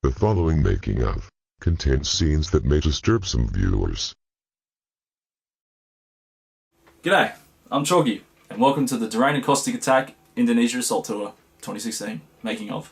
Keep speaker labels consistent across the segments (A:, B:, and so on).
A: The following making of contains scenes that may disturb some viewers.
B: G'day, I'm Chalky, and welcome to the Terrain and Caustic Attack Indonesia Assault Tour 2016 making of.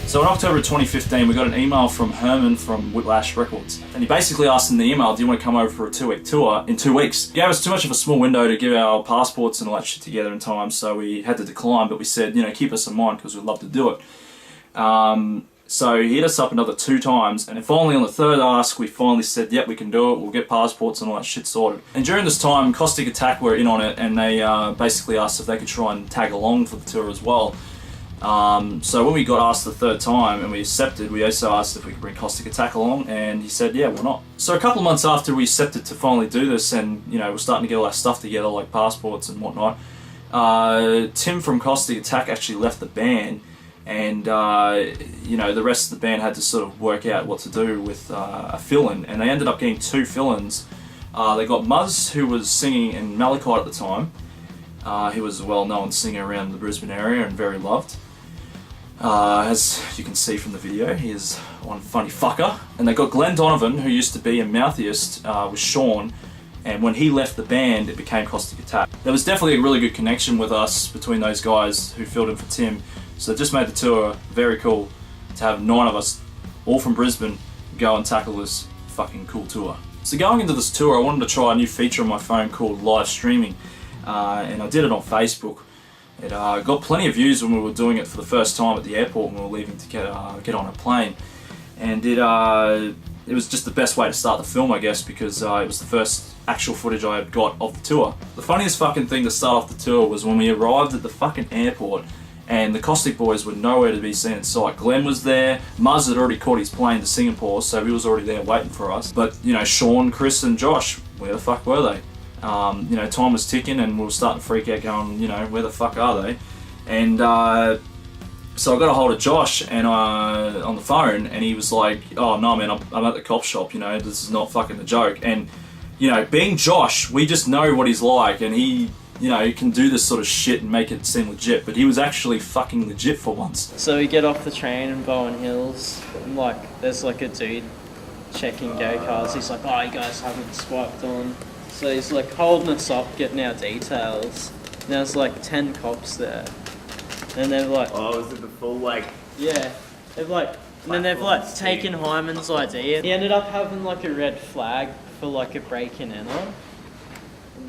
B: So in October 2015, we got an email from Herman from Whiplash Records. And he basically asked in the email, do you want to come over for a 2-week tour in 2 weeks? He gave us too much of a small window to give our passports and all that shit together in time, so we had to decline, but we said, you know, keep us in mind because we'd love to do it. So he hit us up another 2 times, and then finally on the third ask, we finally said, yep, we can do it, we'll get passports and all that shit sorted. And during this time, Caustic Attack were in on it, and they basically asked if they could try and tag along for the tour as well. So when we got asked the third time and we accepted, we also asked if we could bring Caustic Attack along, and he said, yeah, why not? So a couple of months after we accepted to finally do this, and you know, we're starting to get all our stuff together, like passports and whatnot, Tim from Caustic Attack actually left the band, and you know, the rest of the band had to sort of work out what to do with a fill-in, and they ended up getting 2 fill-ins. They got Muzz, who was singing in Malachite at the time. He was a well-known singer around the Brisbane area and very loved. As you can see from the video, he is one funny fucker. And they got Glenn Donovan, who used to be a Mouthiest with Sean, and when he left the band, it became Caustic Attack. There was definitely a really good connection with us between those guys who filled in for Tim, so it just made the tour very cool to have 9 of us, all from Brisbane, go and tackle this fucking cool tour. So going into this tour, I wanted to try a new feature on my phone called live streaming, and I did it on Facebook. It got plenty of views when we were doing it for the first time at the airport when we were leaving to get on a plane, and it was just the best way to start the film, I guess, because it was the first actual footage I had got of the tour. The funniest fucking thing to start off the tour was when we arrived at the fucking airport and the Caustic boys were nowhere to be seen in sight. Glenn was there, Muzz had already caught his plane to Singapore, so he was already there waiting for us. But you know, Sean, Chris and Josh, where the fuck were they? You know, time was ticking and we were starting to freak out going, you know, where the fuck are they? And so I got a hold of Josh and on the phone, and he was like, oh no man, I'm at the cop shop, you know, this is not fucking a joke. And you know, being Josh, we just know what he's like, and he, you know, he can do this sort of shit and make it seem legit, but he was actually fucking legit for once.
C: So we get off the train in Bowen Hills, and like, there's like a dude checking go-karts. He's like, oh, you guys haven't swiped on. So he's like holding us up, getting our details. And there's like 10 cops there. And they're like...
D: Oh, is it the full like...
C: Yeah. They've like... And then they've like taken Hyman's ID. He ended up having like a red flag for like a break-in enter.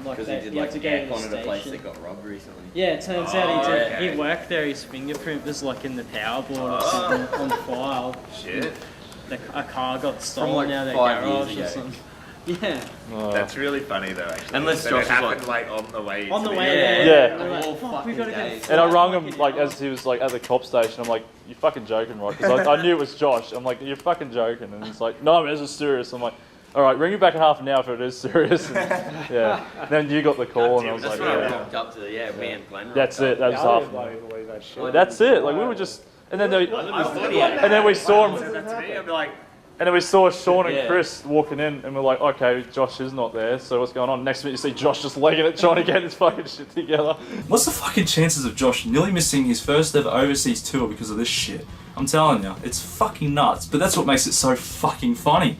D: Because he did like aircon at a place that got robbed recently.
C: Yeah, it turns out he did.
D: Okay.
C: He worked there, his fingerprint was like in the power board or something on file.
D: Shit.
C: A car got stolen
D: like
C: out of their
D: 5
C: garage
D: years
C: or
D: ago.
C: something. Yeah.
D: That's really funny though, actually.
E: Unless
D: that
E: Josh
D: it happened like on the way.
C: On the
D: to
C: way
D: airport.
C: there.
E: Yeah.
C: We're like,
D: All
C: fuck, we
D: fucking
C: gotta
D: days.
C: get
E: And I rung him like as he was like at the cop station. I'm like, "You fucking joking, right?" Because I knew it was Josh. I'm like, "You're fucking joking," and he's like, "No, man, this is serious." I'm like, "All right, ring me back in half an hour if it is serious." And, yeah. And then you got the call, and I was
D: That's
E: like,
D: when I
E: "Yeah,
D: rocked up to the me and Glenn.
E: that's it. That was
F: I
E: half."
F: didn't bloody believe that shit.
E: That's it. Like we were just, and then they,
D: I thought he had.
E: and then we saw
D: Said
E: him,
D: that to me, I'd be like,
E: and then we saw Sean and
D: Yeah.
E: Chris walking in, and we're like, "Okay, Josh is not there. So what's going on?" Next minute, you see Josh just legging it, trying to get his fucking shit together.
B: What's the fucking chances of Josh nearly missing his first ever overseas tour because of this shit? I'm telling you, it's fucking nuts. But that's what makes it so fucking funny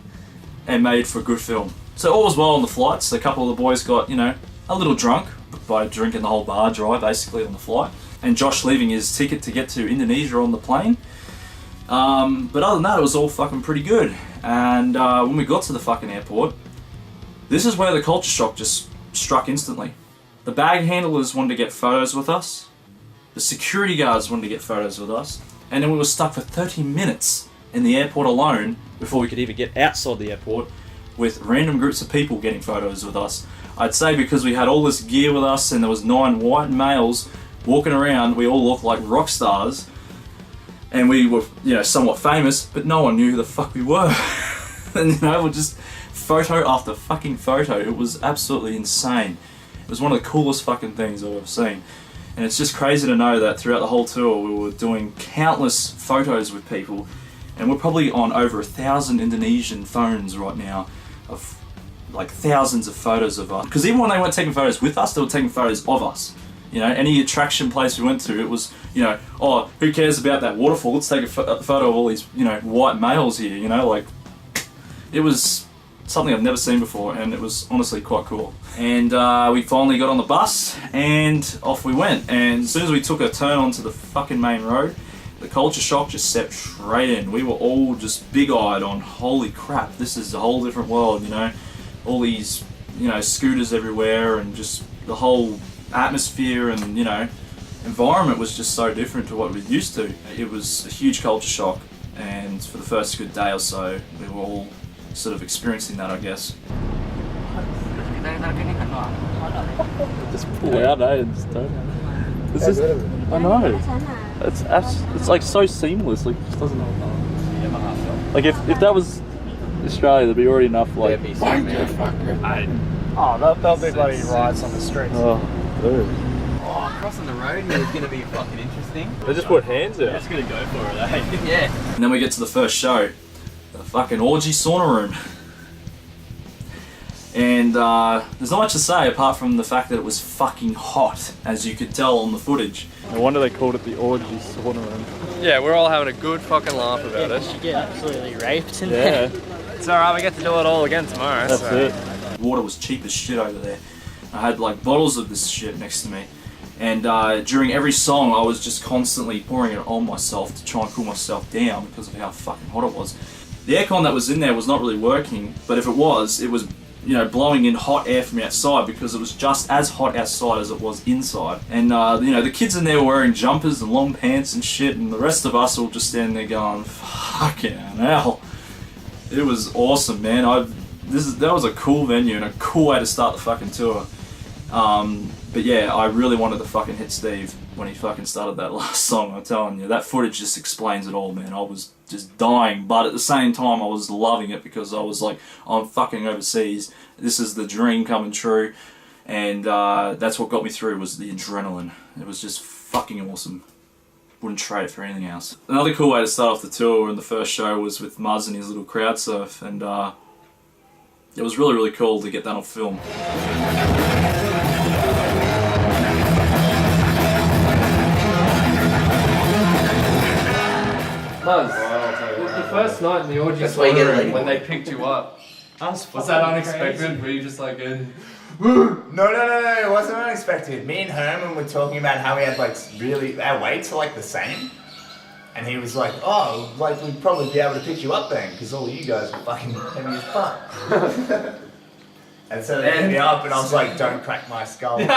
B: and made for a good film. So all was well on the flights. A couple of the boys got, you know, a little drunk by drinking the whole bar dry basically on the flight. And Josh leaving his ticket to get to Indonesia on the plane. But other than that, it was all fucking pretty good. And when we got to the fucking airport, this is where the culture shock just struck instantly. The bag handlers wanted to get photos with us. The security guards wanted to get photos with us. And then we were stuck for 30 minutes in the airport alone, before we could even get outside the airport, with random groups of people getting photos with us. I'd say because we had all this gear with us and there was 9 white males walking around, we all looked like rock stars. And we were, you know, somewhat famous, but no one knew who the fuck we were. And, you know, we're just photo after fucking photo. It was absolutely insane. It was one of the coolest fucking things I've ever seen. And it's just crazy to know that throughout the whole tour we were doing countless photos with people. And we're probably on over 1,000 Indonesian phones right now of like thousands of photos of us. Because even when they weren't taking photos with us, they were taking photos of us. You know, any attraction place we went to, it was, you know, oh, who cares about that waterfall? Let's take a photo of all these, you know, white males here, you know, like, it was something I've never seen before, and it was honestly quite cool. And we finally got on the bus, and off we went. And as soon as we took a turn onto the fucking main road, the culture shock just set straight in. We were all just big-eyed on, holy crap, this is a whole different world, you know? All these, you know, scooters everywhere, and just the whole atmosphere and, you know, environment was just so different to what we're used to. It was a huge culture shock, and for the first good day or so, we were all sort of experiencing that, I guess.
E: Just pull out, eh? And just don't. This is, I know. It's like so seamless. Like, it just doesn't. Like if that was Australia, there'd be already enough like.
F: Oh, they'll be bloody rides on the streets.
E: Oh, dude.
D: Oh, crossing the road here is going to be fucking interesting.
E: They just put hands out.
D: Just going to go for it, eh? Yeah.
B: And then we get to the first show, the fucking orgy sauna room. And there's not much to say apart from the fact that it was fucking hot, as you could tell on the footage.
E: No wonder they called it the orgy sauna room.
F: Yeah, we're all having a good fucking laugh about it.
C: You get absolutely raped in
E: Yeah,
C: there.
F: It's alright, we get to do it all again tomorrow.
E: that's
F: so.
E: it.
B: Water was cheap as shit over there. I had like bottles of this shit next to me. And during every song, I was just constantly pouring it on myself to try and cool myself down because of how fucking hot it was. The aircon that was in there was not really working, but if it was, you know, blowing in hot air from outside because it was just as hot outside as it was inside. And, you know, the kids in there were wearing jumpers and long pants and shit, and the rest of us were just standing there going, fucking hell. It was awesome, man. That was a cool venue and a cool way to start the fucking tour. But yeah, I really wanted to fucking hit Steve when he fucking started that last song. I'm telling you, that footage just explains it all, man. I was just dying, but at the same time I was loving it because I was like, I'm fucking overseas. This is the dream coming true, and that's what got me through was the adrenaline. It was just fucking awesome. Wouldn't trade it for anything else. Another cool way to start off the tour and the first show was with Muzz and his little crowd surf, and it was really, really cool to get that on film.
F: Muzz, the first night in the orgy sauna room when they picked you up, was that unexpected? Were you just like in...
G: No, it wasn't unexpected. Me and Herman were talking about how we had like really, our weights are like the same. And he was like, oh, like we'd probably be able to pick you up then, because all you guys are fucking heavy as fuck. And so they picked me up and I was like, don't crack my skull.
C: And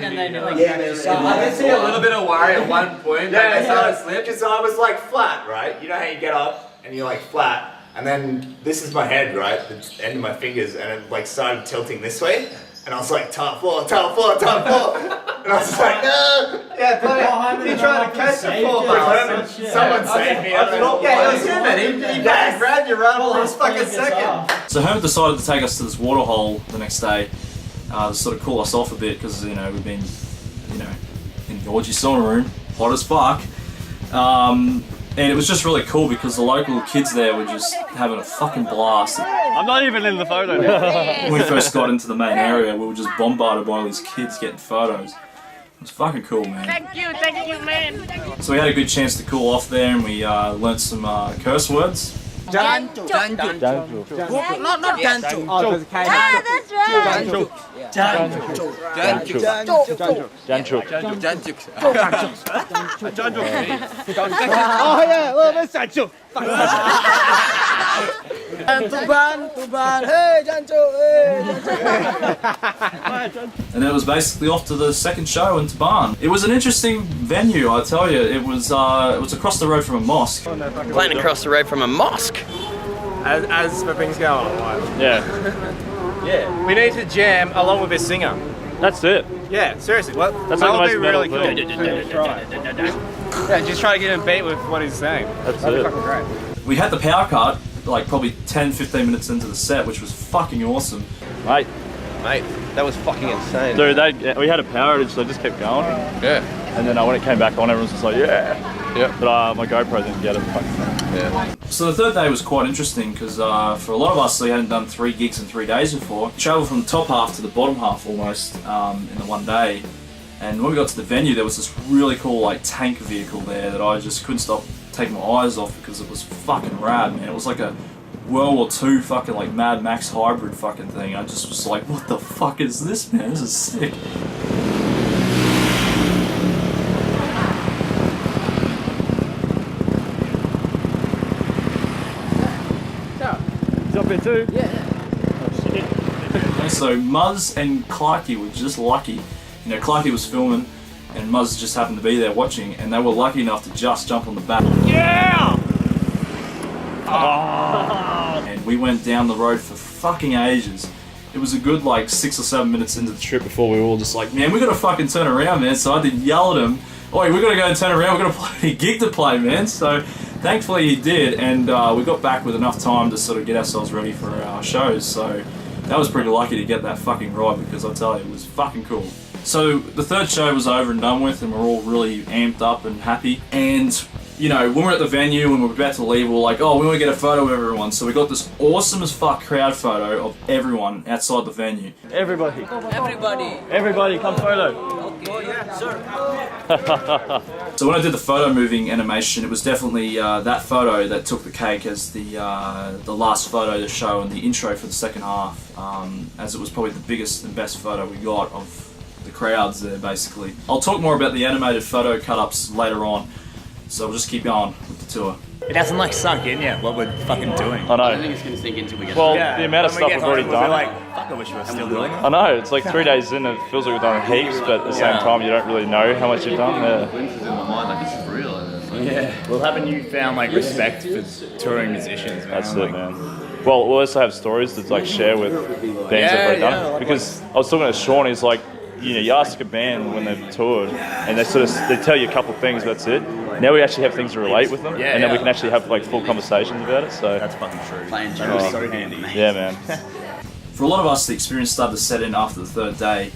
C: then they like,
G: Yeah,
D: I did see a little bit of worry at one point.
G: Yeah,
D: They started to slip.
G: because I was like flat, right? You know how you get up and you're like flat, and then this is my head, right? The end of my fingers, and it like started tilting this way, and I was like, top floor, top floor, top floor. And I was just like, no!
D: Yeah, but he tried to catch the ball.
G: Someone saved me. I don't know.
D: Yeah, it was him, man. He
G: Yes.
D: grabbed you right on the last fucking second.
B: So Herman decided to take us to this waterhole the next day to sort of cool us off a bit because, you know, we've been, you know, in the orgy sauna room, hot as fuck. And it was just really cool because the local kids there were just having a fucking blast.
E: I'm not even in the photo now.
B: When we first got into the main area, we were just bombarded by all these kids getting photos. It was fucking cool, man.
H: Thank you, man.
B: So we had a good chance to cool off there, and we learnt some curse words.
H: Janju. Not Janju.
F: Oh, there's a K.
H: Ah, that's right.
F: Oh yeah, a little bit Sancho.
H: Tuban, hey Jancho,
B: And it was basically off to the second show in Tuban. It was an interesting venue, I tell you. It was across the road from a mosque.
D: Playing across the road from a mosque.
I: As for things go on,
E: Yeah.
I: yeah, we need to jam along with this singer.
E: That's it.
I: Yeah, seriously, what?
E: That's
I: that
E: like
I: would
E: the
I: be
E: most
I: really
E: metal
I: cool. Yeah, just try to get him beat with what he's saying.
E: That's
I: That'd
E: it.
I: be fucking great.
B: We had the power cut like probably 10-15 minutes into the set, which was fucking awesome.
E: Mate,
I: that was fucking insane.
E: dude, we had a power outage, so they just kept going.
I: Yeah.
E: And then when it came back on, everyone was just like, yeah.
I: Yeah.
E: But my GoPro didn't get it.
I: Yeah.
B: So the third day was quite interesting because for a lot of us, we hadn't done 3 gigs in 3 days before. Travelled from the top half to the bottom half almost in the one day. And when we got to the venue, there was this really cool like tank vehicle there that I just couldn't stop taking my eyes off because it was fucking rad, man. It was like a World War II fucking like Mad Max hybrid fucking thing. I just was like, what the fuck is this, man? This is sick.
E: Jump in too?
B: So Muzz and Chalky were just lucky. You know, Chalky was filming and Muzz just happened to be there watching, and they were lucky enough to just jump on the back.
E: Yeah!
B: And we went down the road for fucking ages. It was a good like 6 or 7 minutes into the trip before we were all just like, man, we gotta fucking turn around, man. So I did yell at him, oi, we gotta go and turn around, we gotta play a gig to play, man. So thankfully he did, and we got back with enough time to sort of get ourselves ready for our shows. So that was pretty lucky to get that fucking ride, because I tell you, it was fucking cool. So the third show was over and done with, and we're all really amped up and happy. And you know, when we're at the venue and we're about to leave, we're like, oh, we want to get a photo of everyone. So we got this awesome as fuck crowd photo of everyone outside the venue.
E: Everybody, come photo.
H: Oh yeah, sure.
B: So when I did the photo moving animation, it was definitely that photo that took the cake as the last photo to show in the intro for the second half, as it was probably the biggest and best photo we got of the crowds there, basically. I'll talk more about the animated photo cut-ups later on, so we'll just keep going with the tour.
J: It hasn't like sunk in yet what we're fucking doing.
E: I know.
D: I think it's going to sink into we get
E: Well, the amount of stuff we've already done.
J: We're like, fuck, I wish we were still doing it.
E: I know, it's like 3 days in, it feels like we've done heaps, but at the same time you don't really know how much you've done. Yeah.
D: glimpses in my mind, like this is real.
J: Yeah. Well, haven't you found like respect for touring musicians, man?
E: That's it, man. Well, we'll also have stories to like share with bands that have already done it. Because I was talking to Sean, he's like, you know, you ask a band when they've toured, and they tell you a couple of things, that's it. Now we actually have things to relate with them, and then we can actually have like full conversations about it. So
J: That's fucking true.
D: Playing
J: That is so handy.
E: yeah, man.
B: For a lot of us, the experience started to set in after the third day,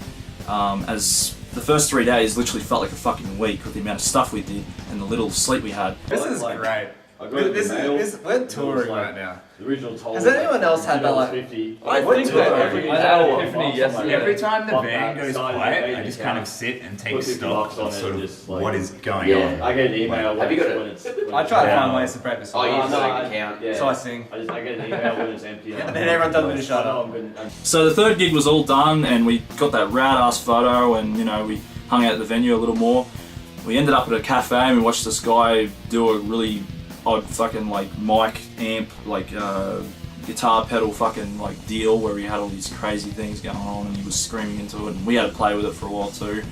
B: as the first 3 days literally felt like a fucking week with the amount of stuff we did and the little sleep we had.
I: This is great. We're touring right now.
F: The original toll.
I: Has anyone else had that like?
F: I think that
G: Every time the van goes quiet, I just kind of sit and take stock of sort of what is going on.
F: I get an email.
D: Have you got
F: when it's
I: I try to find ways to break this.
D: Oh, you
F: no,
D: just
F: I-
D: count.
F: Yeah.
I: So I sing.
F: I get an email when it's empty.
I: And then everyone tells me to shut up.
B: So the third gig was all done, and we got that rad ass photo, and you know, we hung out at the venue a little more. We ended up at a cafe and we watched this guy do a really odd fucking like mic amp, like guitar pedal fucking like deal where he had all these crazy things going on and he was screaming into it, and we had to play with it for a while too.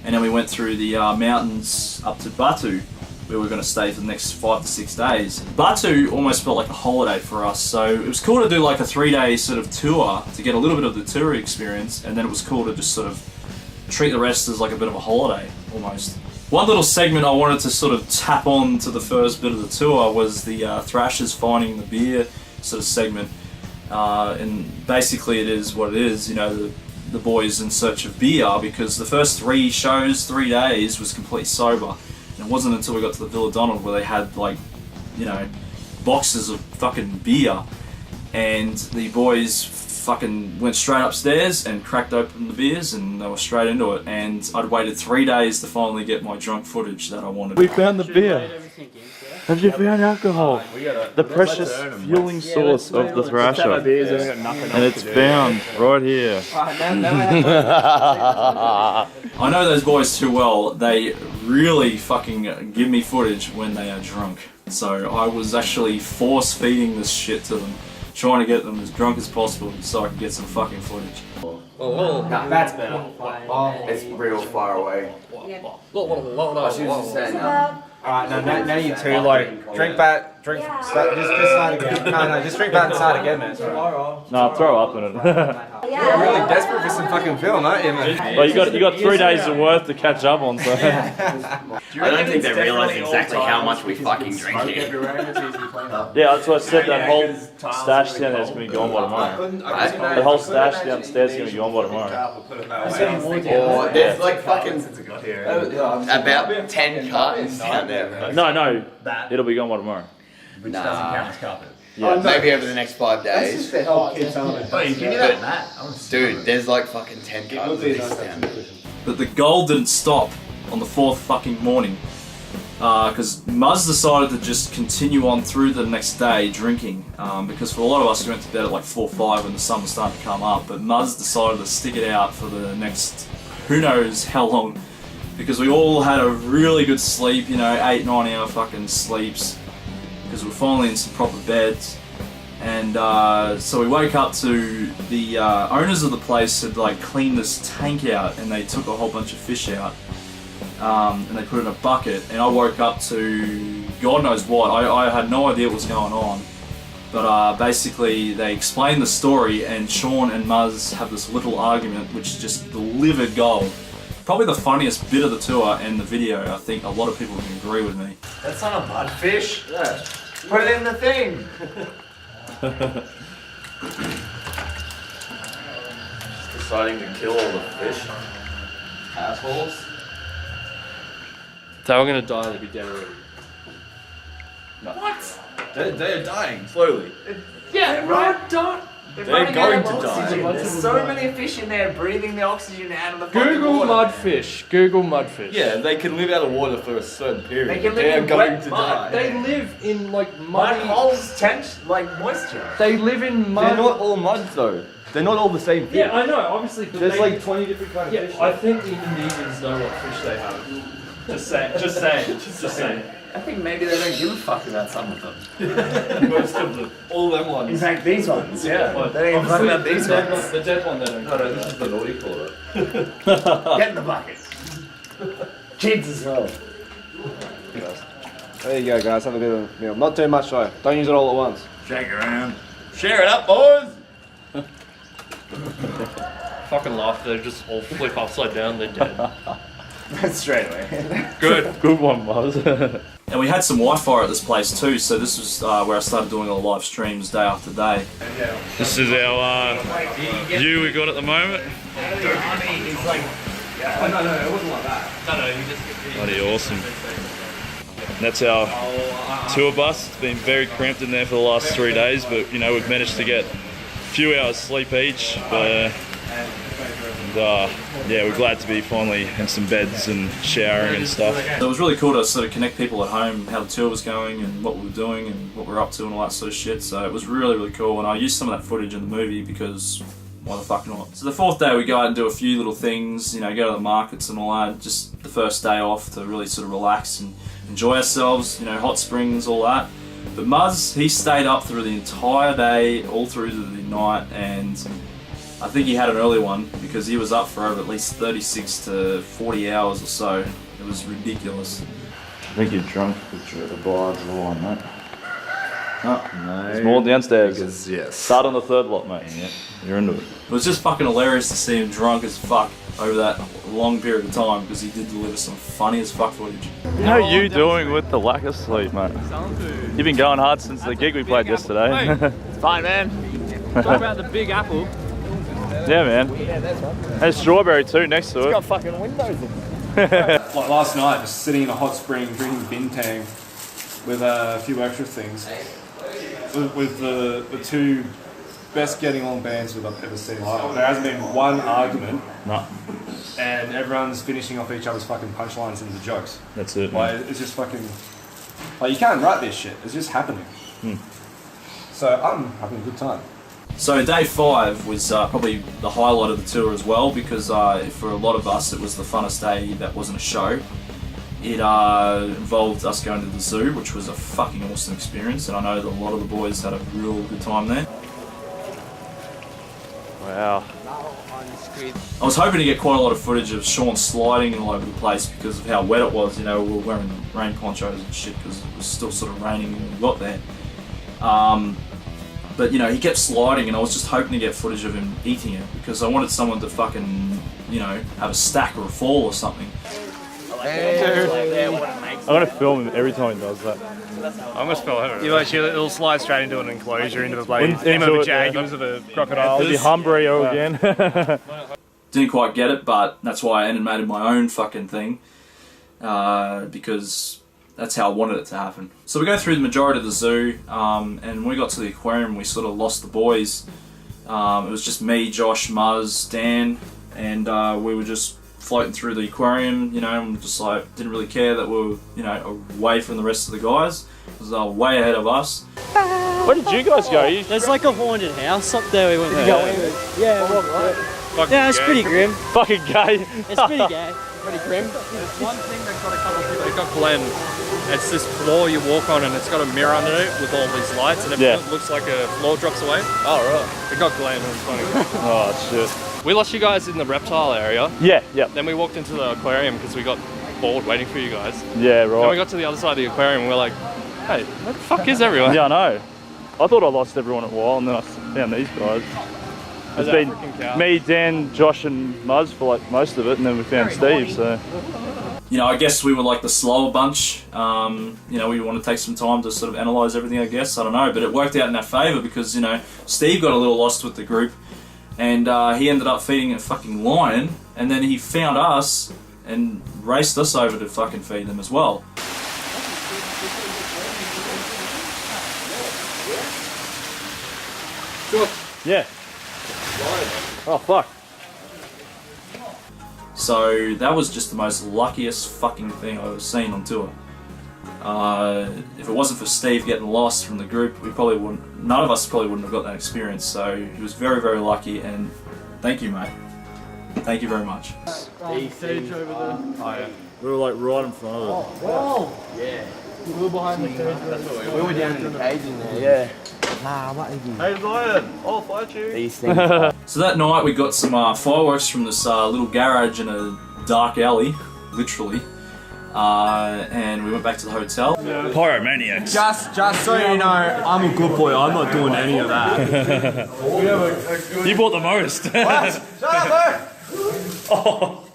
B: And then we went through the mountains up to Batu, where we were going to stay for the next 5 to 6 days. Batu almost felt like a holiday for us, so it was cool to do like a 3-day sort of tour to get a little bit of the tour experience, and then it was cool to just sort of treat the rest as like a bit of a holiday almost. One little segment I wanted to sort of tap on to the first bit of the tour was the Thrashers Finding the Beer sort of segment, and basically it is what it is, you know, the boys in search of beer, because the first 3 shows, 3 days was completely sober. And it wasn't until we got to the Villa Donald where they had like, you know, boxes of fucking beer, and the boys fucking went straight upstairs and cracked open the beers, and they were straight into it. And I'd waited 3 days to finally get my drunk footage that I wanted.
E: We found the beer. Have you found alcohol? The precious fueling source of the Thrasher. And it's found right here.
B: I know those boys too well. They really fucking give me footage when they are drunk. So I was actually force feeding this shit to them trying to get them as drunk as possible so I can get some fucking footage.
D: Nah, that's better. It's real far away. I should have just said
K: Alright, now you two, like, drink back, just start again. No, just drink back and start again, man.
E: No, I'll throw up in it.
K: You're really desperate for some fucking film, aren't you, man?
E: Well, you got 3 days worth to catch up on, so.
D: I don't think they realise exactly how much we fucking drink here.
E: Yeah, that's what I said, that whole stash down there is going to be gone by tomorrow. The whole stash downstairs is going to be gone by tomorrow.
D: There's like fucking about 10 cartons down there.
E: No, it'll be gone by tomorrow.
G: Which doesn't count as carpet.
D: Yeah, maybe over the next 5 days.
G: Just to help kids element. Oh, you give me that, Matt.
D: Dude, there's like fucking 10 cartons of this down there.
B: But the gold didn't stop on the 4th fucking morning. Because Muzz decided to just continue on through the next day drinking. Because for a lot of us, we went to bed at like 4 or 5 when the sun was starting to come up. But Muzz decided to stick it out for the next who knows how long. Because we all had a really good sleep, 8-9 hour fucking sleeps. Because we're finally in some proper beds. And so we woke up to the owners of the place had like cleaned this tank out and they took a whole bunch of fish out. And they put it in a bucket, and I woke up to God knows what. I had no idea what was going on, but basically they explained the story, and Sean and Muzz have this little argument which just delivered gold. Probably the funniest bit of the tour and the video. I think a lot of people can agree with me.
G: That's not a mudfish. Yeah. Put it in the thing.
I: Just deciding to kill all the fish. Assholes.
F: If they were gonna die, they'd be dead already.
I: No. What? They're dying slowly.
G: Yeah, right.
I: They're going to die.
G: There's so many fish in there breathing the oxygen out of the fucking
F: Google
G: water.
F: mudfish. Google mudfish.
I: Yeah, they can live out of water for a certain period.
G: They can live
I: They're
G: in
I: going
G: wet
I: to
G: mud.
I: die.
F: They live in like
G: Mud
F: muddy.
G: holes like moisture.
F: They live in mud.
I: They're not all mud though. They're not all the same fish.
F: Yeah, I know. Obviously, but
I: There's like 20 different kinds of fish.
F: I think the Indonesians know what fish they have. Just saying.
G: I think maybe they don't give a fuck about some of them.
I: Most of them. All them ones.
G: In fact, these ones, yeah. They ain't fucking about these ones.
F: The dead one they don't.
I: No, this is the naughty quarter.
G: Get in the bucket. Kids as well.
K: There you go, guys. Have a bit of meal. Not too much though. Don't use it all at once.
I: Shake it around. Share it up, boys!
F: Fucking laugh. They just all flip upside down. They're dead.
G: Straight away.
E: Good one, Muzz.
B: And we had some Wi-Fi at this place too, so this was where I started doing all the live streams day after day.
E: This is our view we got at the moment.
G: No, it wasn't like that.
E: Bloody awesome. And that's our tour bus. It's been very cramped in there for the last 3 days, but we've managed to get a few hours sleep each. Yeah, we're glad to be finally in some beds and showering and stuff.
B: So it was really cool to sort of connect people at home, how the tour was going and what we were doing and what we were up to and all that sort of shit. So it was really, really cool, and I used some of that footage in the movie because why the fuck not? So the 4th day we go out and do a few little things, go to the markets and all that. Just the first day off to really sort of relax and enjoy ourselves, hot springs, all that. But Muzz, he stayed up through the entire day, all through the night, and I think he had an early one because he was up for over at least 36 to 40 hours or so. It was ridiculous.
E: I think you're drunk with the blinds and all on that.
I: Oh, no.
E: There's more downstairs.
I: Because, yes.
E: Start on the 3rd lot, mate. Yeah, you're into it.
B: It was just fucking hilarious to see him drunk as fuck over that long period of time because he did deliver some funny as fuck footage.
E: How are you doing with the lack of sleep, mate? You've been going hard since the gig we played yesterday.
J: It's fine, man. Talk about the Big Apple.
E: Yeah, man. There's strawberry too next to it.
J: It's got fucking windows in
K: Like last night, just sitting in a hot spring, drinking bintang with a few extra things. With the two best getting along bands we've ever seen live. There hasn't been one argument.
E: No.
K: And everyone's finishing off each other's fucking punchlines into jokes.
E: That's it.
K: Like, it's just fucking... Like, you can't write this shit. It's just happening. So I'm having a good time.
B: So day 5 was probably the highlight of the tour as well because for a lot of us it was the funnest day that wasn't a show. It involved us going to the zoo, which was a fucking awesome experience, and I know that a lot of the boys had a real good time there.
E: Wow.
B: I was hoping to get quite a lot of footage of Sean sliding all over the place because of how wet it was. You know, we were wearing rain ponchos and shit because it was still sort of raining when we got there. But you know, he kept sliding, and I was just hoping to get footage of him eating it because I wanted someone to fucking, you know, have a stack or a fall or something.
E: I'm gonna film him every time he does that.
J: I'm gonna spell it. You actually, it'll slide straight into an enclosure, into the blade. Into of a jaguars of a crocodile.
E: It'll be Humbrio again.
B: Didn't quite get it, but that's why I animated my own fucking thing because that's how I wanted it to happen. So we go through the majority of the zoo, and when we got to the aquarium, we sort of lost the boys. It was just me, Josh, Muzz, Dan, and we were just floating through the aquarium, you know, and just like didn't really care that we were, you know, away from the rest of the guys because they were way ahead of us.
E: Where did you guys go?
C: There's like a haunted house up there we went to go in. Yeah,
J: Yeah,
C: it's pretty grim.
E: Fucking gay.
C: It's pretty gay. Pretty grim.
J: There's one thing they've got a couple of people. They've got Glen. It's this floor you walk on, and it's got a mirror under it with all these lights, and it looks like a floor drops away. Oh right. They got Glen. It was funny.
E: Oh shit.
J: We lost you guys in the reptile area.
E: Yeah.
J: Then we walked into the aquarium because we got bored waiting for you guys.
E: Yeah,
J: Then we
E: right.
J: got to the other side of the aquarium, and we're like, hey, where the fuck is everyone?
E: Yeah, I know. I thought I lost everyone at a while, and then I found these guys. It's been me, Dan, Josh, and Muzz for like most of it, and then we found Steve. So.
B: You know, I guess we were like the slower bunch. You know, we want to take some time to sort of analyse everything, I guess. I don't know, but it worked out in our favour because, you know, Steve got a little lost with the group and he ended up feeding a fucking lion, and then he found us and raced us over to fucking feed them as well.
E: Yeah. Oh fuck.
B: So that was just the most luckiest fucking thing I've ever seen on tour. If it wasn't for Steve getting lost from the group, we probably wouldn't. None of us probably wouldn't have got that experience. So he was very, very lucky, and thank you, mate. Thank you very much.
C: Stage over there.
J: Oh yeah.
E: We were like right in front of it.
C: Whoa! Yeah. We were behind the cage.
D: We were down in the cage in there, yeah.
E: Hey Lion, I'll fight you.
D: These things.
B: So that night we got some fireworks from this little garage in a dark alley, literally. And we went back to the hotel.
J: Pyromaniacs.
K: Just so you know, I'm a good boy. I'm not doing any of that.
E: You bought the most.
K: What? Shut up,
E: Oh,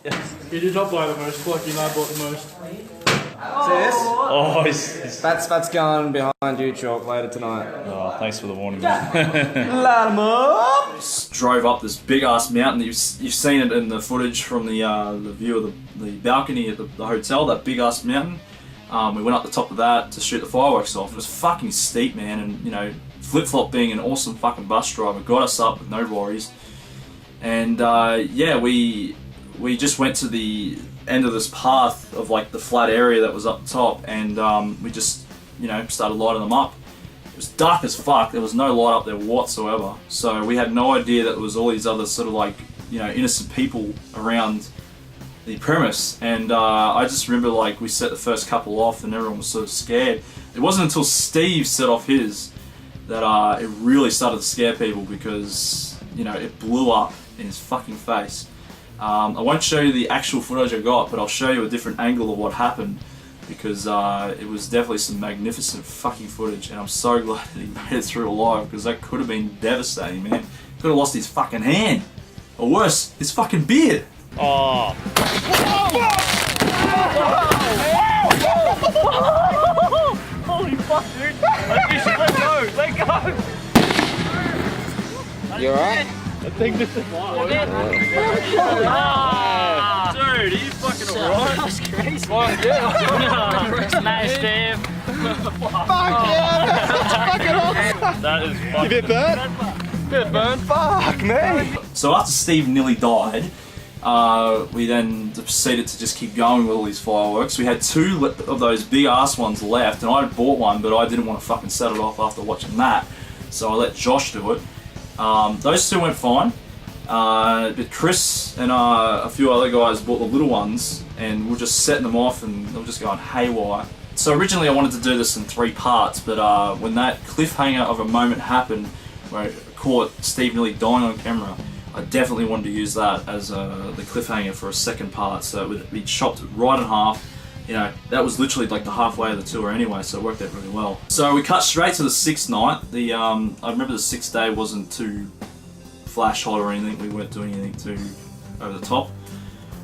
C: You did not buy the most, Chalky and I bought the most.
K: See this?
E: oh, he's...
K: That's going behind you, Chalk, later tonight.
E: Oh, thanks for the warning, man.
K: Light 'em up!
B: Just drove up this big ass mountain. You've seen it in the footage from the view of the balcony at the hotel. That big ass mountain. We went up the top of that to shoot the fireworks off. It was fucking steep, man. And you know, Flip Flop being an awesome fucking bus driver got us up with no worries. And yeah, we just went to the end of this path of like the flat area that was up top, and we just, you know, started lighting them up. It was dark as fuck. There was no light up there whatsoever. So we had no idea that there was all these other sort of like, you know, innocent people around the premise. And I just remember like we set the first couple off and everyone was sort of scared. It wasn't until Steve set off his that it really started to scare people because, you know, it blew up in his fucking face. I won't show you the actual footage I got, but I'll show you a different angle of what happened because it was definitely some magnificent fucking footage, and I'm so glad that he made it through alive because that could have been devastating, man. Could have lost his fucking hand, or worse, his fucking beard.
E: Oh. Holy fuck, dude! Let go! Let go!
D: You alright?
E: I think this is fine. Dude, are you fucking alright?
C: That was crazy.
E: Fuck yeah!
C: Nice, Steve.
D: Fuck yeah! Fucking awesome!
E: That is fucking...
D: You bit burnt? Bit burnt? Fuck me!
B: So after Steve nearly died, we then proceeded to just keep going with all these fireworks. We had two of those big ass ones left, and I bought one, but I didn't want to fucking set it off after watching that, so I let Josh do it. Those two went fine, but Chris and a few other guys bought the little ones, and we were just setting them off, and they were just going haywire. So originally I wanted to do this in 3 parts, but when that cliffhanger of a moment happened, where I caught Steve nearly dying on camera, I definitely wanted to use that as the cliffhanger for a second part, so it would be chopped right in half. You know, that was literally like the halfway of the tour anyway, so it worked out really well. So we cut straight to the 6th night. I remember the 6th day wasn't too flash hot or anything. We weren't doing anything too over the top.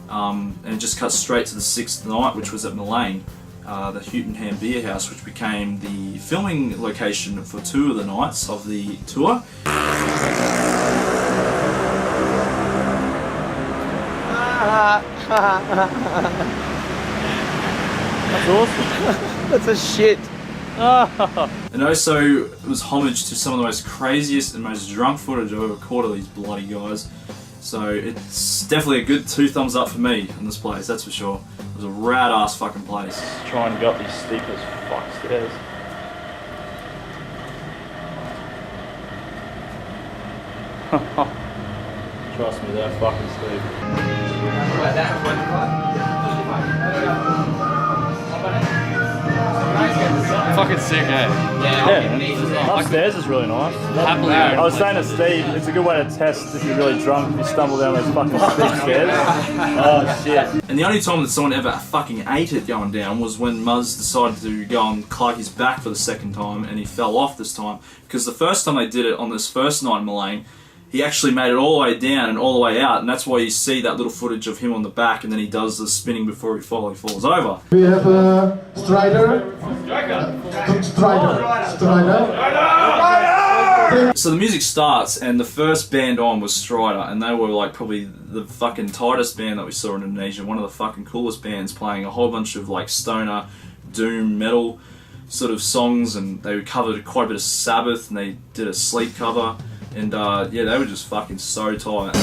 B: And it just cut straight to the 6th night, which was at Mullane, the Houghton Beer House, which became the filming location for 2 of the nights of the tour.
E: That's awesome.
H: That's a shit.
B: And also, it was homage to some of the most craziest and most drunk footage I've ever caught of these bloody guys. So it's definitely a good 2 thumbs up for me in this place, that's for sure. It was a rad ass fucking place.
E: Let's try and go up these steep as fuck stairs. Trust me, they're fucking steep.
J: Fucking sick, eh?
E: Yeah. Upstairs is really nice. I was saying to Steve, it's a good way to test if you're really drunk if you stumble down those fucking steep stairs. Oh shit.
B: And the only time that someone ever fucking ate it going down was when Muzz decided to go on Chalky's back for the 2nd time, and he fell off this time. Because the first time they did it on this first night in Mullane, he actually made it all the way down and all the way out, and that's why you see that little footage of him on the back, and then he does the spinning before he falls over.
L: We have a Strider.
B: So the music starts, and the first band on was Strider, and they were like probably the fucking tightest band that we saw in Indonesia, one of the fucking coolest bands, playing a whole bunch of like stoner, doom, metal sort of songs, and they covered quite a bit of Sabbath, and they did a Sleep cover. And yeah, they were just fucking so tight.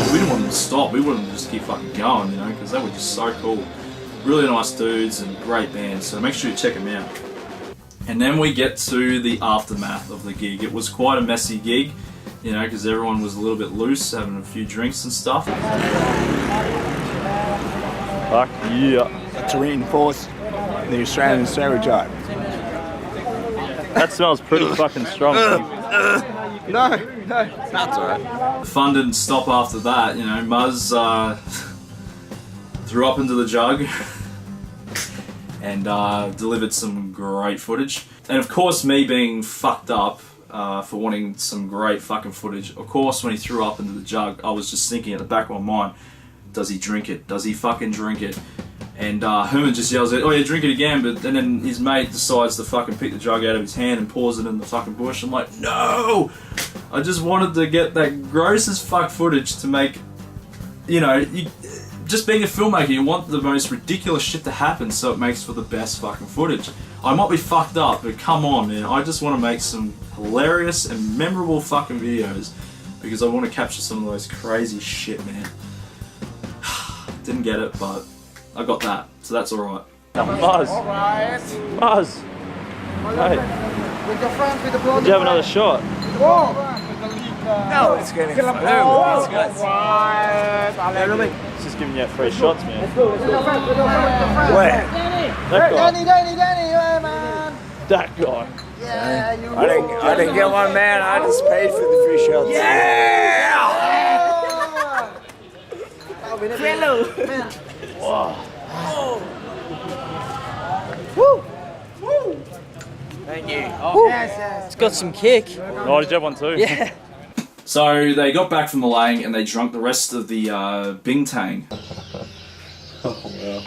B: We didn't want them to stop, we wanted them to just keep fucking going, you know, because they were just so cool. Really nice dudes and great bands, so make sure you check them out. And then we get to the aftermath of the gig. It was quite a messy gig, you know, because everyone was a little bit loose, having a few drinks and stuff.
E: Fuck yeah.
H: To reinforce the Australian stereotype.
E: That smells pretty fucking strong.
H: No, that's alright.
B: The fun didn't stop after that, you know. Muzz threw up into the jug and delivered some great footage. And of course, me being fucked up for wanting some great fucking footage, of course when he threw up into the jug, I was just thinking at the back of my mind, does he drink it? Does he fucking drink it? And Herman just yells out, oh yeah, drink it again, but and then his mate decides to fucking pick the jug out of his hand and pours it in the fucking bush. I'm like, no! I just wanted to get that gross as fuck footage to make, you know, just being a filmmaker, you want the most ridiculous shit to happen so it makes for the best fucking footage. I might be fucked up, but come on, man, I just want to make some hilarious and memorable fucking videos because I want to capture some of those crazy shit, man. Didn't get it, but I got that, so that's alright.
E: Muzz! Muzz! Hey. Did you have another shot?
H: No, it's getting fun.
E: It's just giving you out free shots, man.
H: Where?
E: That guy.
H: Danny, man.
E: That guy.
H: Yeah, I didn't get one, man. I just paid for the free shots. Yeah!
E: Wow.
H: Woo! Thank you.
C: Oh, yes. It's got some kick.
E: Oh, did you have one too?
C: Yeah.
B: So they got back from the Mullane and they drank the rest of the Bintang.
I: Oh wow.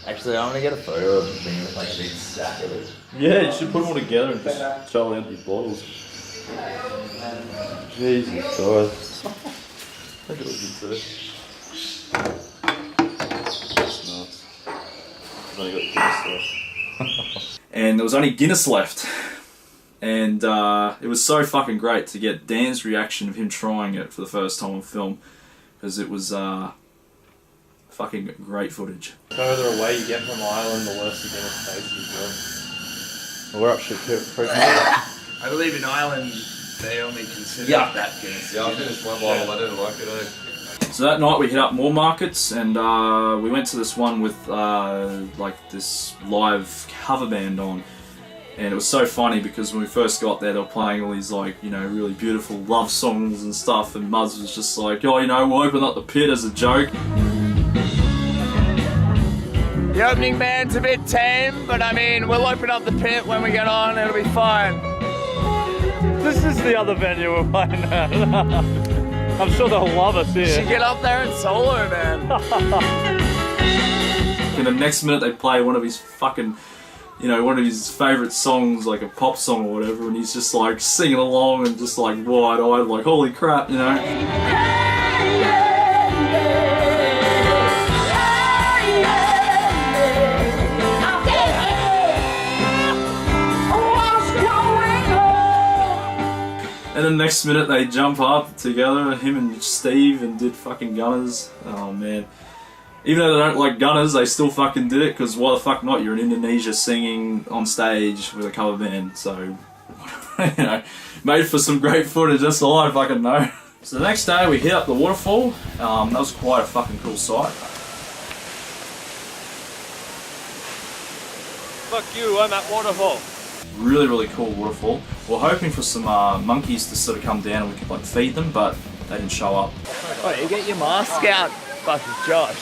I: Actually, I'm gonna get a photo of the thing with like a big stack of it.
E: Yeah, you should put them all together and just show empty bottles. Jesus Christ. Look at what you do. That's nuts. I've only got Guinness left.
B: And there was only Guinness left. And it was so fucking great to get Dan's reaction of him trying it for the first time on film. Because it was fucking great footage.
J: The further away you get from Ireland, the worse the Guinness tastes.
E: Well, we're up shit creek.
G: I believe in Ireland they only consider that Guinness.
I: Yeah, I finished one bottle, I didn't like it.
B: So that night we hit up more markets, and we went to this one with like this live cover band on. And it was so funny because when we first got there, they were playing all these like, you know, really beautiful love songs and stuff, and Muzz was just like, oh, you know, we'll open up the pit as a joke.
H: The opening band's a bit tame, but I mean, we'll open up the pit when we get on, it'll be fine.
E: This is the other venue we're playing at. I'm sure they'll love us here.
H: You should get up there and solo, man.
B: And the next minute they play one of his fucking, you know, one of his favourite songs, like a pop song or whatever, and he's just like singing along and just like wide-eyed, like holy crap, you know. And then the next minute they jump up together, him and Steve, and did fucking Gunners. Oh man. Even though they don't like Gunners, they still fucking did it, because why the fuck not? You're in Indonesia singing on stage with a cover band, so, you know, made for some great footage, that's all I fucking know. So the next day we hit up the waterfall. That was quite a fucking cool sight.
J: Fuck you, I'm at waterfall.
B: Really, really cool waterfall. We're hoping for some monkeys to sort of come down and we could like feed them, but they didn't show up.
H: Oh, you get your mask out, fucking Josh.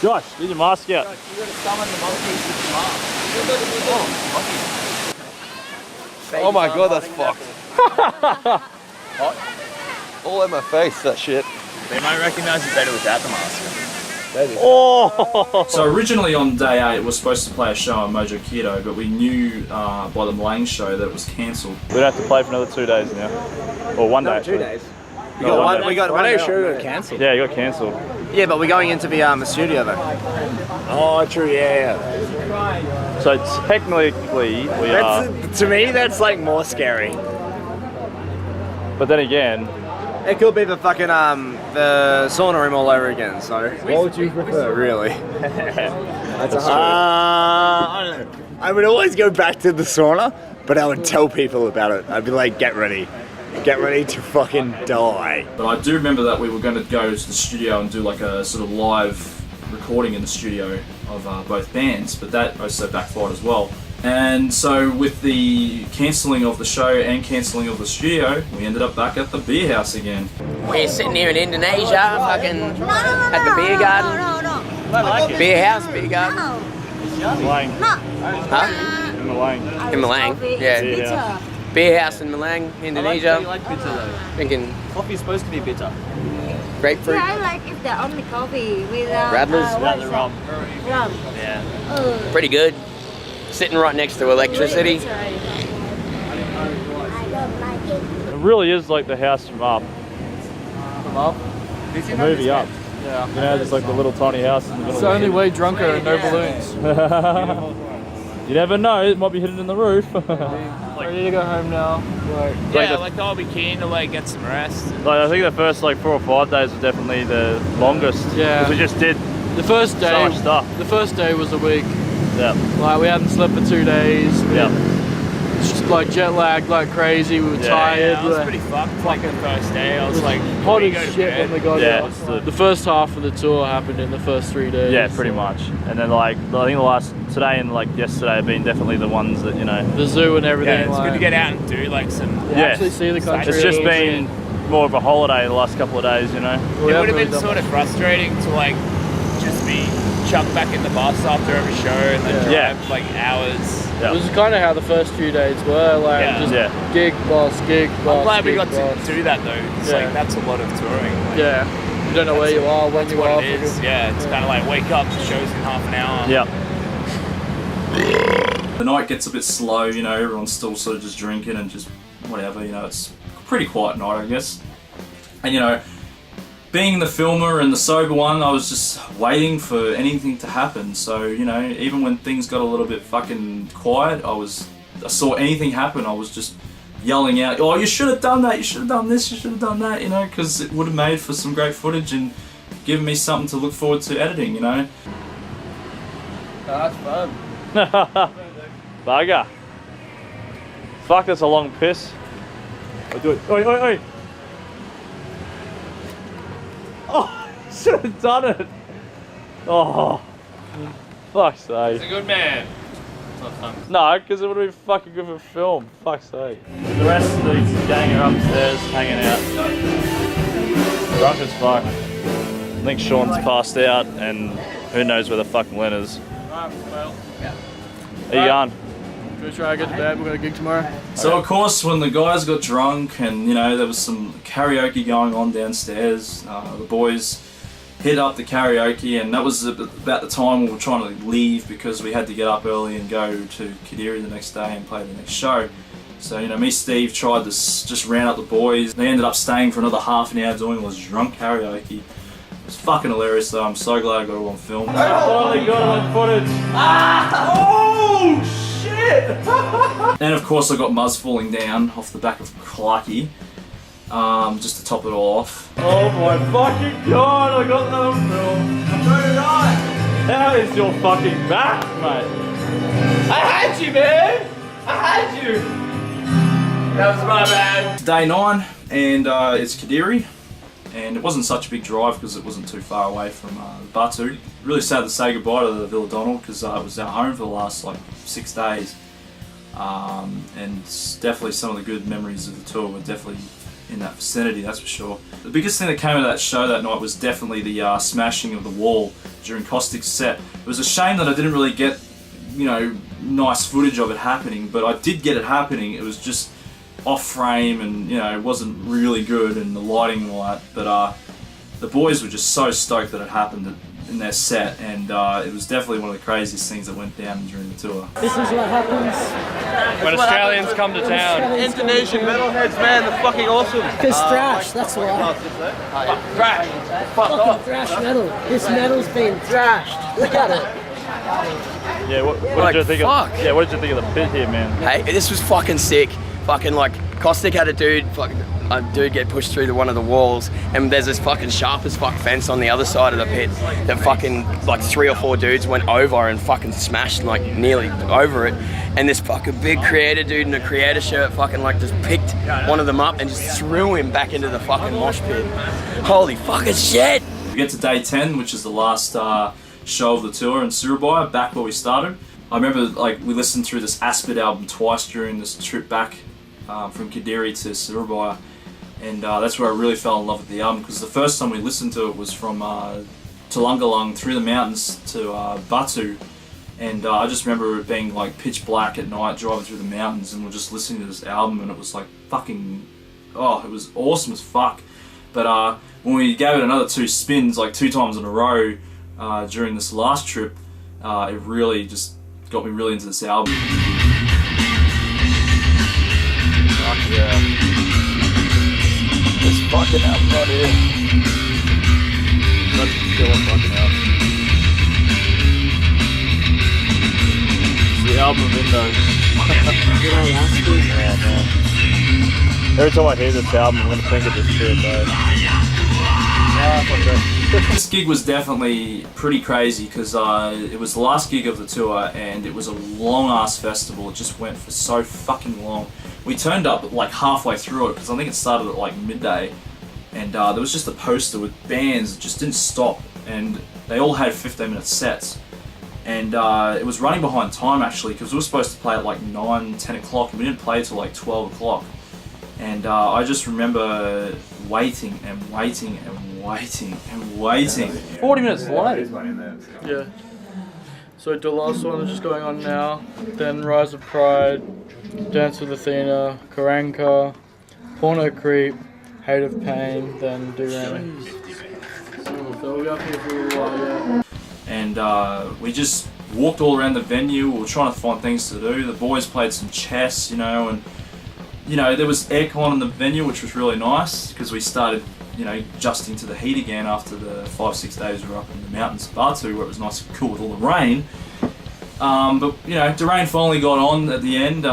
E: Josh, get your mask out.
H: Josh, you gotta summon the monkeys with your mask. Oh my god, that's fucked. Hot. All in my face, that shit.
I: They might recognize you better without the mask.
E: Oh!
B: So originally on day 8 we were supposed to play a show on Mojo Keto, but we knew by the Malang show that it was cancelled.
E: We'd have to play for another 2 days now. Or 1 day.
H: 2 days.
E: We got one
H: show got cancelled.
E: Yeah, you got cancelled.
H: Yeah, but we're going into the studio though. Oh, true, yeah.
E: So technically we are...
H: To me, that's like more scary.
E: But then again...
H: It could be the fucking, the sauna room all over again, so... What would you prefer? Really? That's I don't know. I would always go back to the sauna, but I would tell people about it. I'd be like, get ready. Get ready to fucking die.
B: But I do remember that we were going to go to the studio and do like a sort of live recording in the studio of both bands, but that also backfired as well. And so with the cancelling of the show and cancelling of the studio, we ended up back at the beer house again.
M: We're sitting here in Indonesia, fucking at the beer garden.
E: I like it.
M: Beer house, beer garden.
E: Malang.
M: Huh?
E: In Malang.
M: In Malang, yeah. Beer house in Malang, Indonesia.
C: I like bitter though.
M: Thinking
C: Coffee's supposed to be bitter.
M: grapefruit.
N: Yeah, I like if they're only coffee with
M: Radlers?
N: what is
C: rum.
N: that? Rum.
C: Yeah.
M: Pretty good. Sitting right next to electricity.
N: I don't like it.
E: It really is like the house from Up.
C: From Up?
E: The movie Up.
C: Yeah.
E: You know, there's like the little tiny house in the middle.
C: It's only way drunker and no balloons.
E: You never know, it might be hidden in the roof.
C: Ready to go home now.
I: I'll be keen to like get some rest.
E: Like, I think the first like 4 or 5 days was definitely the longest.
C: Yeah.
E: Because we just did
C: the first day.
E: So much stuff.
C: The first day was a week.
E: Yeah.
C: Like we hadn't slept for 2 days.
E: Yeah.
C: Just like jet lagged like crazy. We were tired.
I: Yeah, I was pretty fucked like the first day. I was like,
C: hot
I: "Ready
C: as
I: to go to
C: shit
I: bed?"
C: when we got
E: Yeah,
C: out.
E: it's
C: The first half of the tour happened in the first 3 days.
E: Yeah, pretty much. And then like, I think the last, today and like yesterday have been definitely the ones that, you know.
C: The zoo and everything.
I: Yeah, it's
C: like,
I: good to get out and do like some.
C: actually see the country.
E: It's just been more of a holiday the last couple of days, you know.
I: It would have been sort of frustrating to like just be chucked back in the bus after every show and then drive like hours.
C: It was kind of how the first few days were, like just gig, boss, gig, boss.
I: I'm glad we got
C: boss.
I: to do that though. It's like that's a lot of touring. Like,
C: Yeah, you don't know where you are, when you are.
I: It is. Yeah, it's kind of like wake up, the show's in half an hour.
E: Yeah.
B: The night gets a bit slow, you know, everyone's still sort of just drinking and just whatever, you know, it's a pretty quiet night, I guess. And you know, being the filmer and the sober one, I was just waiting for anything to happen. So, you know, even when things got a little bit fucking quiet, I saw anything happen, I was just yelling out, oh, you should have done that, you should have done this, you should have done that, you know, because it would have made for some great footage and given me something to look forward to editing, you know.
C: That's fun.
E: Bugger. Fuck, that's a long piss. I do it. Oi, oi, oi. Oh, should have done it. Oh, fuck's sake.
J: He's a good man.
E: No, because it would have been fucking good for film. Fuck's sake. The rest of the gang are upstairs hanging out. Drunk as fuck. I think Sean's passed out, and who knows where the fucking Len is. Are you going?
J: Should we try to get to bed? We've got a gig tomorrow.
B: So of course, when the guys got drunk and there was some karaoke going on downstairs, the boys hit up the karaoke, and that was about the time we were trying to leave because we had to get up early and go to Kadiri the next day and play the next show. So me, Steve tried to just round up the boys. They ended up staying for another half an hour doing all this drunk karaoke. It was fucking hilarious though. I'm so glad I got it on film.
E: I finally got it on footage.
B: Oh shit! And of course I got Muzz falling down off the back of Chalky. Just to top it all off.
E: Oh my fucking god, I got that on film. I'm trying to die. How is your fucking back, mate?
I: I had you, man! I had you! That was my bad.
B: It's day 9 and it's Kadiri. And it wasn't such a big drive because it wasn't too far away from Batu. Really sad to say goodbye to the Villa Donald because it was our home for the last 6 days. And it's definitely some of the good memories of the tour were definitely in that vicinity, that's for sure. The biggest thing that came out of that show that night was definitely the smashing of the wall during Caustic's set. It was a shame that I didn't really get, nice footage of it happening, but I did get it happening. It was just off frame and, it wasn't really good and the lighting and all that, but the boys were just so stoked that it happened in their set, and it was definitely one of the craziest things that went down during the tour.
N: This is what happens
J: when Australians come to town.
H: Indonesian metalheads, man, they're fucking awesome.
N: It's thrash, that's why.
H: Thrash.
N: Fucking thrash metal. This metal's been thrashed. Look at it.
E: Yeah, what did you think of? Yeah, what did you think of the pit here, man?
M: Hey, this was fucking sick. Fucking Caustic had a dude get pushed through one of the walls, and there's this fucking sharp as fuck fence on the other side of the pit that fucking 3 or 4 dudes went over and fucking smashed nearly over it, and this fucking big creator dude in a creator shirt fucking just picked one of them up and just threw him back into the fucking mosh pit. Holy fucking shit!
B: We get to day 10, which is the last show of the tour in Surabaya, back where we started. I remember we listened through this Aspid album twice during this trip back from Kadiri to Surabaya, and that's where I really fell in love with the album, because the first time we listened to it was from Telungalang through the mountains to Batu, and I just remember it being pitch black at night driving through the mountains, and we're just listening to this album, and it was fucking, it was awesome as fuck. But when we gave it another 2 spins, 2 times in a row during this last trip, it really just got me really into this album.
E: Fuck yeah. This fucking album right here. That's a killer fucking album. It's the album windows. Oh man. Every time I hear this album, I'm gonna think of this shit, though.
B: This gig was definitely pretty crazy because it was the last gig of the tour, and it was a long ass festival. It just went for so fucking long. We turned up halfway through it because I think it started at midday, and there was just a poster with bands that just didn't stop, and they all had 15-minute sets, and it was running behind time actually because we were supposed to play at 9, 10 o'clock, and we didn't play till 12 o'clock. And I just remember waiting and waiting and waiting and waiting.
E: 40 minutes late.
J: Yeah. So the last one is just going on now. Then Rise of Pride, Dance with Athena, Karanka, Porno Creep, Hate of Pain, then Durami. So we'll be up here for a little while, yeah.
B: And we just walked all around the venue. We were trying to find things to do. The boys played some chess, and there was aircon in the venue, which was really nice because we started, adjusting to the heat again after the 5-6 days we were up in the mountains of Batu, where it was nice and cool with all the rain. But the rain finally got on at the end.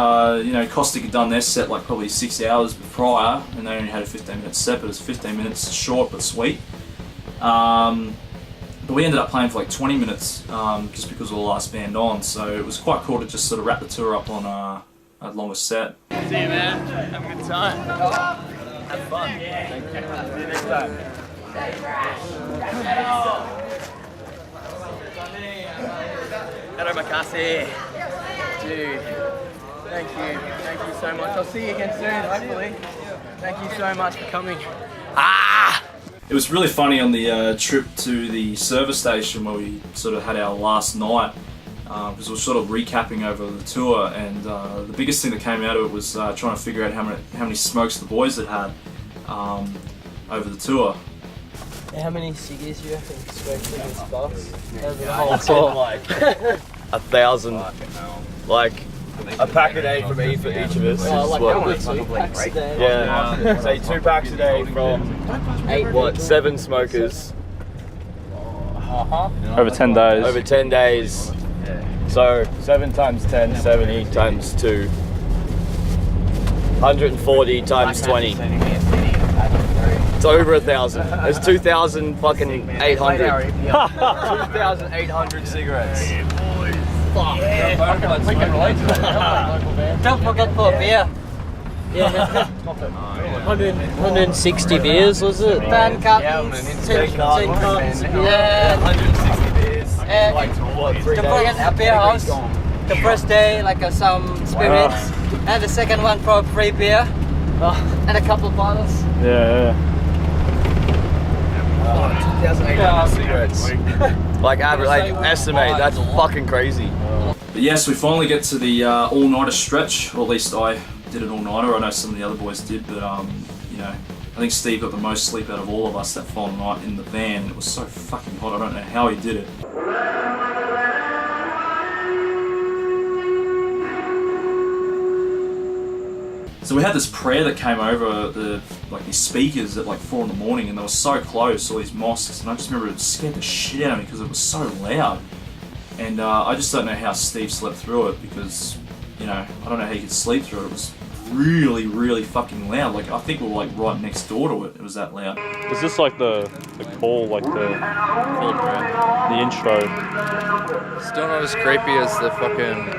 B: Caustic had done their set probably 6 hours prior, and they only had a 15-minute set, but it was 15 minutes short but sweet. But we ended up playing for 20 minutes just because we were the last band on, so it was quite cool to just sort of wrap the tour up on a longer set.
I: See you, man. Have a good time. Have fun. Thank you. See you next time.
M: Hello, Makasi. Dude, thank you so much. I'll see you again soon, hopefully. Thank you so much for coming.
B: It was really funny on the trip to the service station where we sort of had our last night, because we were sort of recapping over the tour, and the biggest thing that came out of it was trying to figure out how many smokes the boys had over the tour.
C: How many ciggies do you reckon smoked in this bus? Over the
H: I thought like 1,000, like a pack a day from each of us.
C: Oh,
H: is
C: like
H: what,
C: how many 2 packs a day?
H: yeah, say 2 packs a day from 7 smokers.
E: Over 10 days.
H: Over 10 days. So 7 times 10, 70 times 2. 140 times 20. It's over 1,000. It's 2,000 fucking 800. 2,800 cigarettes.
C: Don't forget for beer. Yeah. 160 beers, was it? 10 cartons. 10 cartons. Yeah.
H: 160 beers.
C: Don't forget the beer house. The first day, like some spirits. And the second one for free beer. And a couple of bottles.
E: Yeah.
H: 2,800 cigarettes. Like average, like estimate, that's fucking crazy.
B: But yes, we finally get to the all-nighter stretch, or at least I did an all-nighter. I know some of the other boys did, but you know, I think Steve got the most sleep out of all of us that final night in the van. It was so fucking hot, I don't know how he did it. So we had this prayer that came over these speakers at like 4 in the morning, and they were so close, all these mosques, and I just remember it scared the shit out of me because it was so loud. And I just don't know how Steve slept through it, because, you know, I don't know how he could sleep through it. It was really, really fucking loud. Like, I think we were like right next door to it. It was that loud.
E: Was this like the call, like the intro?
F: Still not as creepy as the fucking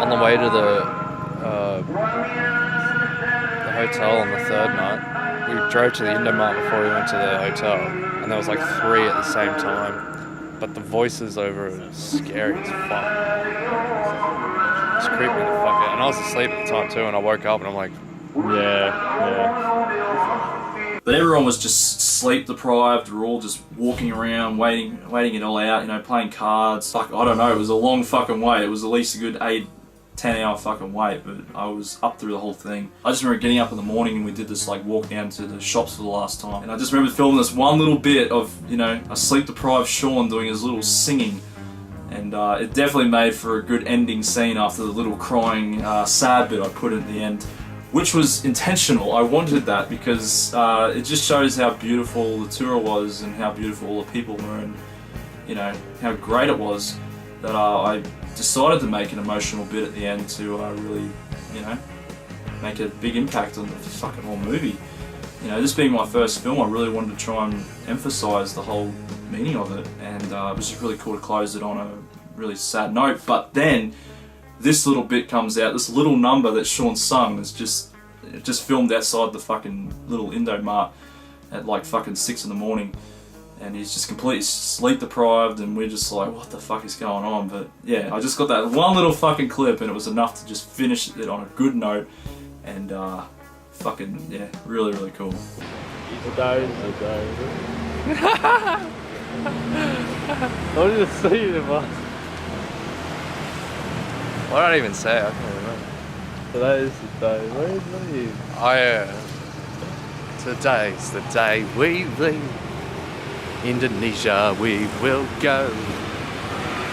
F: on the way to the hotel on the 3rd night. We drove to the Indomart before we went to the hotel, and there was like 3 at the same time. But the voices over it was scary as fuck. It's creepy the fuck out. And I was asleep at the time too, and I woke up and I'm like,
E: yeah.
B: But everyone was just sleep deprived. We were all just walking around, waiting it all out, you know, playing cards. Fuck, I don't know, it was a long fucking wait. It was at least a good 8-10 hour fucking wait, but I was up through the whole thing. I just remember getting up in the morning and we did this like walk down to the shops for the last time. And I just remember filming this one little bit of, you know, a sleep deprived Sean doing his little singing. And it definitely made for a good ending scene after the little crying sad bit I put at the end, which was intentional. I wanted that because it just shows how beautiful the tour was and how beautiful all the people were, and, you know, how great it was that I decided to make an emotional bit at the end to really, you know, make a big impact on the fucking whole movie. You know, this being my first film, I really wanted to try and emphasise the whole meaning of it, and it was just really cool to close it on a really sad note. But then this little bit comes out, this little number that Sean sung is just filmed outside the fucking little Indomart at like fucking 6 in the morning. And he's just completely sleep deprived, and we're just like, what the fuck is going on? But yeah, I just got that one little fucking clip, and it was enough to just finish it on a good note, and fucking, yeah, really, really cool.
E: What did it say to us?
F: what did I even say? I can't remember.
E: Today is the day. Where is he?
F: Today's the day we leave. Indonesia we will go.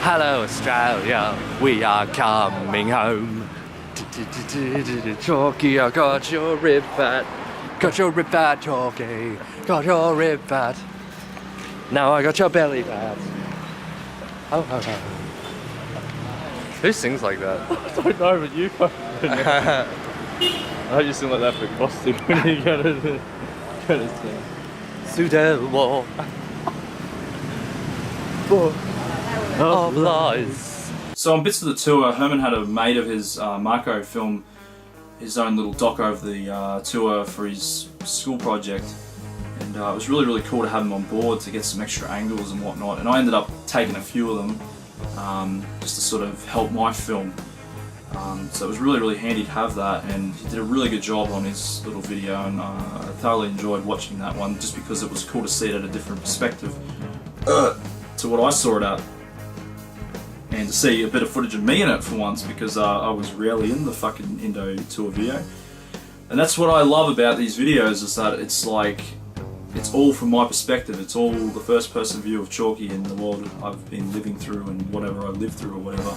F: Hello Australia, we are coming home. Chalky, I got your rib fat. Got your rib fat, Chalky. Got your rib fat. Now I got your belly fat. Oh. Who sings like that?
E: I don't know, but you fucking I hope you sing like that for costume when you go to sing.
F: Sudel of lies.
B: So on bits of the tour, Herman had a mate of his, Marco, film his own little doc over the tour for his school project. And and it was really, really cool to have him on board to get some extra angles and whatnot, and I ended up taking a few of them just to sort of help my film. So it was really, really handy to have that, and he did a really good job on his little video, and I thoroughly enjoyed watching that one just because it was cool to see it at a different perspective to what I saw it at, and to see a bit of footage of me in it for once, because I was rarely in the fucking Indo tour video. And that's what I love about these videos, is that it's like, it's all from my perspective. It's all the first person view of Chalky and the world I've been living through and whatever I lived through or whatever.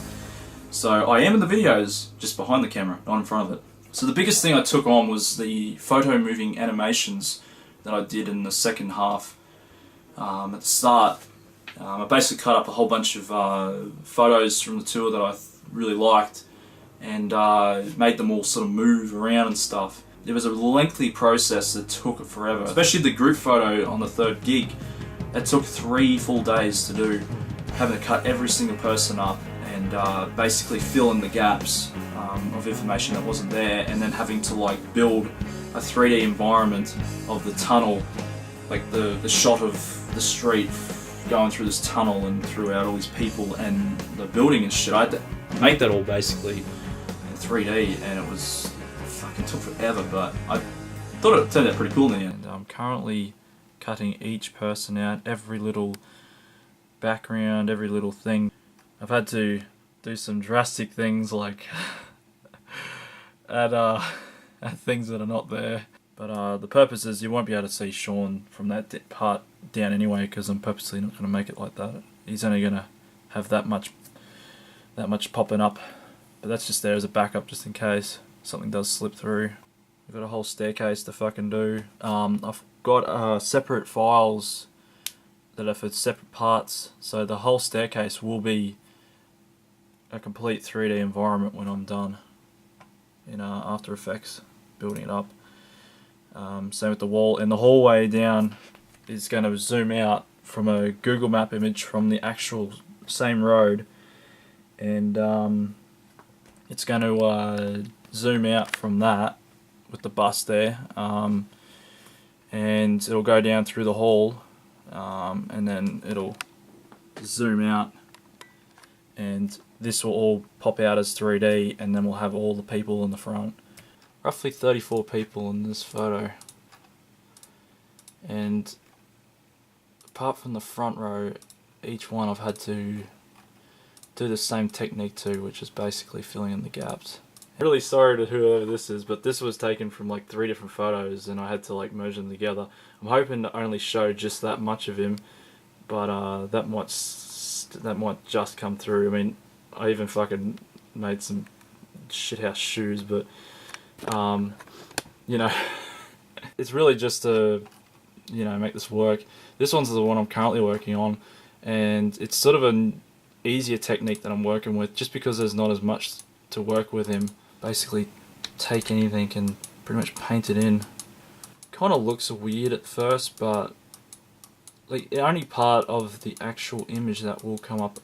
B: So I am in the videos, just behind the camera, not in front of it. So the biggest thing I took on was the photo moving animations that I did in the second half. At the start, I basically cut up a whole bunch of photos from the tour that I really liked, and made them all sort of move around and stuff. It was a lengthy process that took forever, especially the group photo on the third gig. That took 3 full days to do, having to cut every single person up and basically fill in the gaps of information that wasn't there, and then having to like build a 3D environment of the tunnel, like the shot of the street going through this tunnel and throughout all these people and the building and shit. I had to make that all basically in 3D, and it was fucking took forever, but I thought it turned out pretty cool in the end. I'm currently cutting each person out, every little background, every little thing. I've had to do some drastic things like add things that are not there. But the purpose is you won't be able to see Sean from that part down anyway, because I'm purposely not going to make it like that. He's only going to have that much popping up. But that's just there as a backup, just in case something does slip through. We've got a whole staircase to fucking do. I've got separate files that are for separate parts, so the whole staircase will be a complete 3D environment when I'm done in After Effects, building it up. Same with the wall, and the hallway down is going to zoom out from a Google Map image from the actual same road, and it's going to zoom out from that with the bus there, and it'll go down through the hall, and then it'll zoom out, and this will all pop out as 3D, and then we'll have all the people in the front. Roughly 34 people in this photo, and apart from the front row, each one I've had to do the same technique to, which is basically filling in the gaps. Really sorry to whoever this is, but this was taken from like 3 different photos and I had to like merge them together. I'm hoping to only show just that much of him, but that might just come through. I mean, I even fucking made some shithouse shoes, but you know, it's really just to, you know, make this work. This one's the one I'm currently working on, and it's sort of an easier technique that I'm working with, just because there's not as much to work with him. Basically take anything and pretty much paint it in. Kind of looks weird at first, but like the only part of the actual image that will come up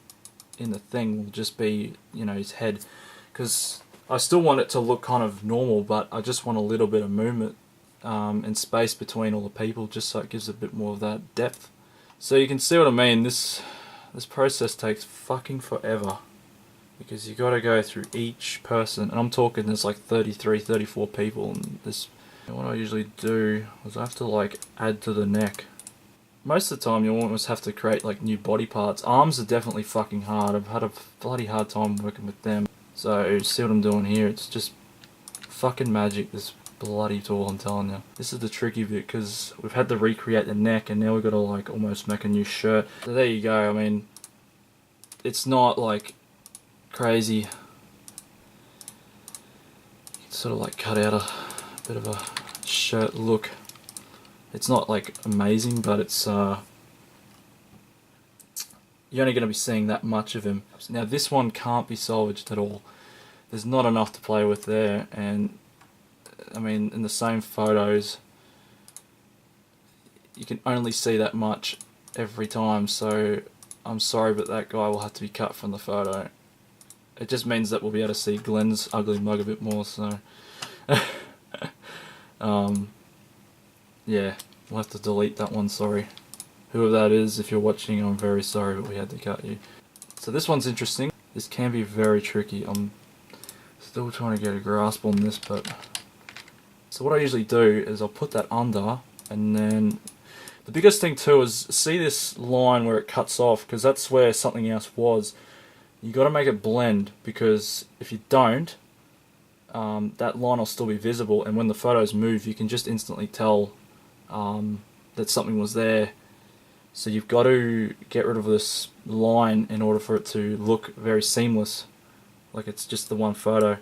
B: in the thing will just be, you know, his head, because I still want it to look kind of normal, but I just want a little bit of movement and space between all the people, just so it gives a bit more of that depth. So you can see what I mean. This process takes fucking forever, because you got to go through each person, and I'm talking there's like 33, 34 people, and this. And what I usually do is I have to like add to the neck. Most of the time you almost have to create like new body parts. Arms are definitely fucking hard. I've had a bloody hard time working with them. So see what I'm doing here, it's just fucking magic, this bloody tool, I'm telling you. This is the tricky bit, because we've had to recreate the neck, and now we've got to like almost make a new shirt. So there you go. I mean, it's not like crazy. You can sort of like cut out a bit of a shirt look. It's not like amazing, but it's you're only going to be seeing that much of him. Now this one can't be salvaged at all. There's not enough to play with there, and I mean, in the same photos you can only see that much every time, so I'm sorry, but that guy will have to be cut from the photo. It just means that we'll be able to see Glenn's ugly mug a bit more, so yeah. We'll have to delete that one, sorry. Whoever that is, if you're watching, I'm very sorry, but we had to cut you. So this one's interesting. This can be very tricky. I'm still trying to get a grasp on this, but... So what I usually do is I'll put that under, and then... The biggest thing too is, see this line where it cuts off, because that's where something else was. You got to make it blend, because if you don't, that line will still be visible, and when the photos move, you can just instantly tell that something was there. So you've got to get rid of this line in order for it to look very seamless, like it's just the one photo.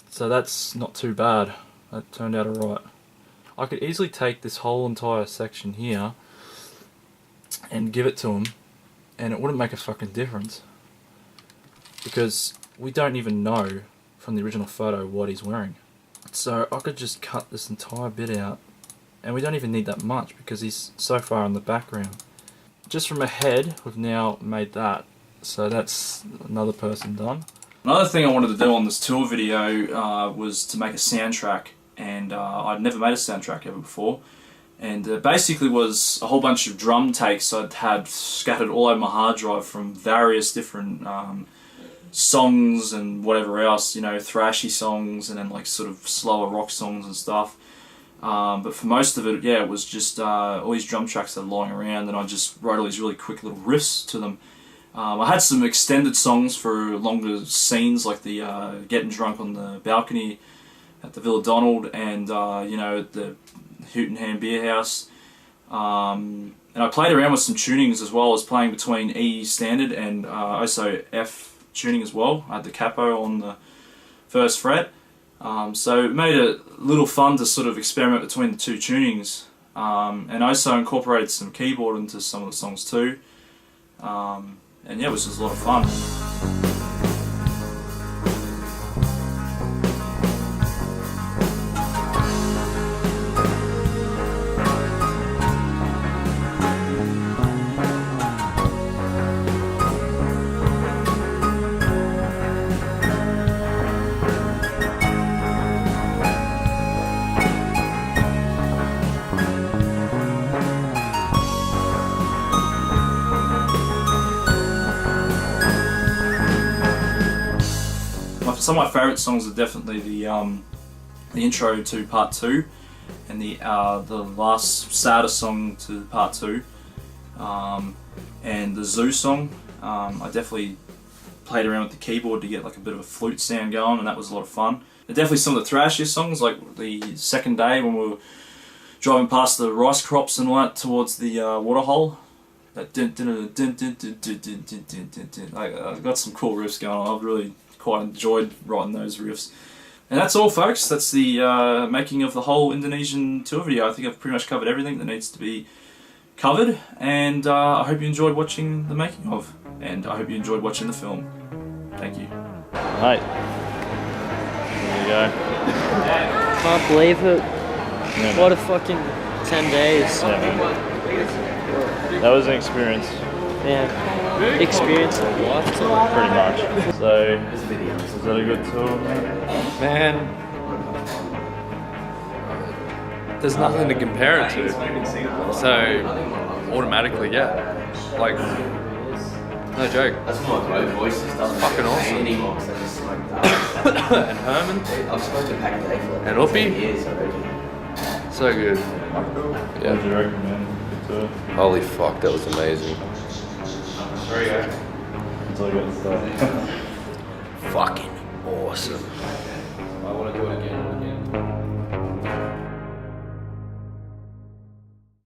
B: So that's not too bad. That turned out alright. I could easily take this whole entire section here and give it to him, and it wouldn't make a fucking difference, because we don't even know from the original photo what he's wearing. So I could just cut this entire bit out, and we don't even need that much because he's so far in the background. Just from ahead, we've now made that, so that's another person done. Another thing I wanted to do on this tour video was to make a soundtrack, and I'd never made a soundtrack ever before, and basically was a whole bunch of drum takes I'd had scattered all over my hard drive from various different songs and whatever else, you know, thrashy songs and then like sort of slower rock songs and stuff. But for most of it, yeah, it was just all these drum tracks that were lying around, and I just wrote all these really quick little riffs to them. I had some extended songs for longer scenes, like the getting drunk on the balcony at the Villa Donald, and you know, at the Hootenham Beer House. And I played around with some tunings as well. I was playing between E standard and also F tuning as well. I had the capo on the first fret. So it made it a little fun to sort of experiment between the two tunings. And I also incorporated some keyboard into some of the songs too. And yeah, it was just a lot of fun. Some of my favourite songs are definitely the intro to part 2 and the last sadder song to part 2, and the Zoo song. I definitely played around with the keyboard to get like a bit of a flute sound going, and that was a lot of fun. And definitely some of the thrashiest songs, like the second day when we were driving past the rice crops and all that towards the waterhole. That I got some cool riffs going on. I've really quite enjoyed writing those riffs. And that's all, folks. That's the making of the whole Indonesian tour video. I think I've pretty much covered everything that needs to be covered, and I hope you enjoyed watching the making of, and I hope you enjoyed watching the film. Thank you.
E: Right. There you go.
C: Can't believe it.
E: Yeah,
C: what a fucking 10 days.
E: Yeah, man. That was an experience.
C: Yeah. Experience of a lifetime.
E: Pretty much. So, was that a good tour?
F: Man, there's nothing to compare it to. So, automatically, yeah. Like, no joke. That's fucking awesome. And Herman. And Uppy. So good.
E: Yeah. What do you reckon, man? Good tour.
O: Holy fuck, that was amazing.
E: There you go. That's all you got to say.
O: Fucking awesome.
K: I want to do it